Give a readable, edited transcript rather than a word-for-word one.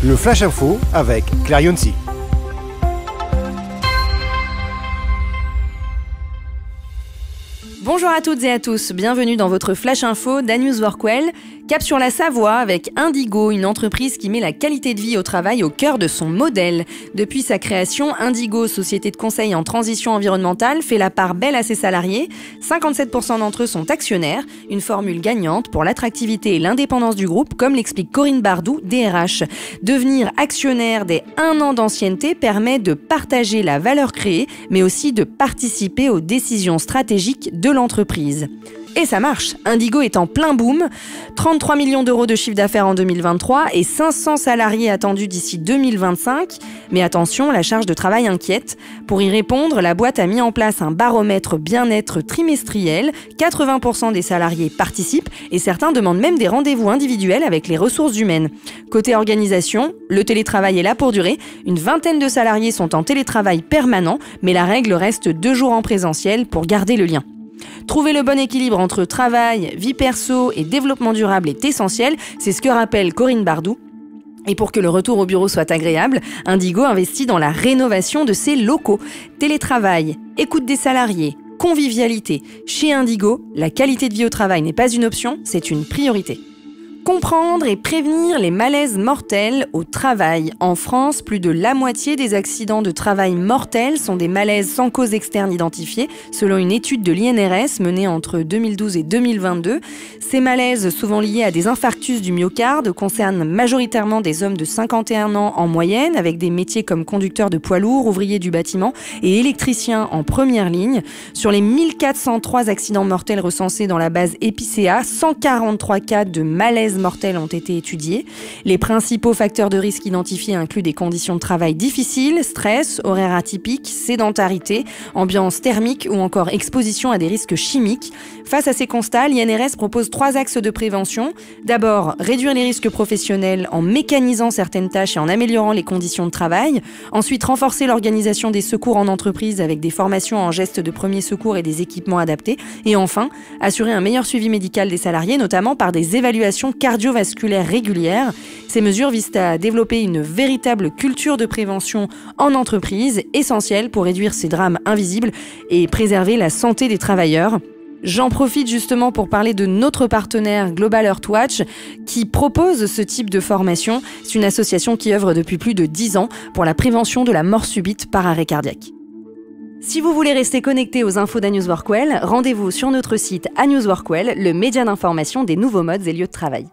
Le Flash Info avec Claire Yonsi. Bonjour à toutes et à tous, bienvenue dans votre Flash Info d'A-News Workwell. Cap sur la Savoie avec Indigo, une entreprise qui met la qualité de vie au travail au cœur de son modèle. Depuis sa création, Indigo, société de conseil en transition environnementale, fait la part belle à ses salariés. 57% d'entre eux sont actionnaires, une formule gagnante pour l'attractivité et l'indépendance du groupe, comme l'explique Corinne Bardou, DRH. Devenir actionnaire dès 1 an d'ancienneté permet de partager la valeur créée, mais aussi de participer aux décisions stratégiques de l'entreprise. Et ça marche, Indigo est en plein boom, 33 millions d'euros de chiffre d'affaires en 2023 et 500 salariés attendus d'ici 2025. Mais attention, la charge de travail inquiète. Pour y répondre, la boîte a mis en place un baromètre bien-être trimestriel. 80% des salariés participent et certains demandent même des rendez-vous individuels avec les ressources humaines. Côté organisation, le télétravail est là pour durer. Une vingtaine de salariés sont en télétravail permanent, mais la règle reste 2 jours en présentiel pour garder le lien. Trouver le bon équilibre entre travail, vie perso et développement durable est essentiel, c'est ce que rappelle Corinne Bardou. Et pour que le retour au bureau soit agréable, Indigo investit dans la rénovation de ses locaux. Télétravail, écoute des salariés, convivialité. Chez Indigo, la qualité de vie au travail n'est pas une option, c'est une priorité. Comprendre et prévenir les malaises mortels au travail. En France, plus de la moitié des accidents de travail mortels sont des malaises sans cause externe identifiée, selon une étude de l'INRS menée entre 2012 et 2022. Ces malaises, souvent liés à des infarctus du myocarde, concernent majoritairement des hommes de 51 ans en moyenne, avec des métiers comme conducteur de poids lourd, ouvrier du bâtiment et électricien en première ligne. Sur les 1403 accidents mortels recensés dans la base Epicéa, 143 cas de malaises mortels ont été étudiés. Les principaux facteurs de risque identifiés incluent des conditions de travail difficiles, stress, horaires atypiques, sédentarité, ambiance thermique ou encore exposition à des risques chimiques. Face à ces constats, l'INRS propose 3 axes de prévention. D'abord, réduire les risques professionnels en mécanisant certaines tâches et en améliorant les conditions de travail. Ensuite, renforcer l'organisation des secours en entreprise avec des formations en gestes de premier secours et des équipements adaptés. Et enfin, assurer un meilleur suivi médical des salariés, notamment par des évaluations cardiovasculaires régulières. Ces mesures visent à développer une véritable culture de prévention en entreprise, essentielle pour réduire ces drames invisibles et préserver la santé des travailleurs. J'en profite justement pour parler de notre partenaire Global Earthwatch qui propose ce type de formation. C'est une association qui œuvre depuis plus de 10 ans pour la prévention de la mort subite par arrêt cardiaque. Si vous voulez rester connecté aux infos d'A-News Workwell, rendez-vous sur notre site A-News Workwell, le média d'information des nouveaux modes et lieux de travail.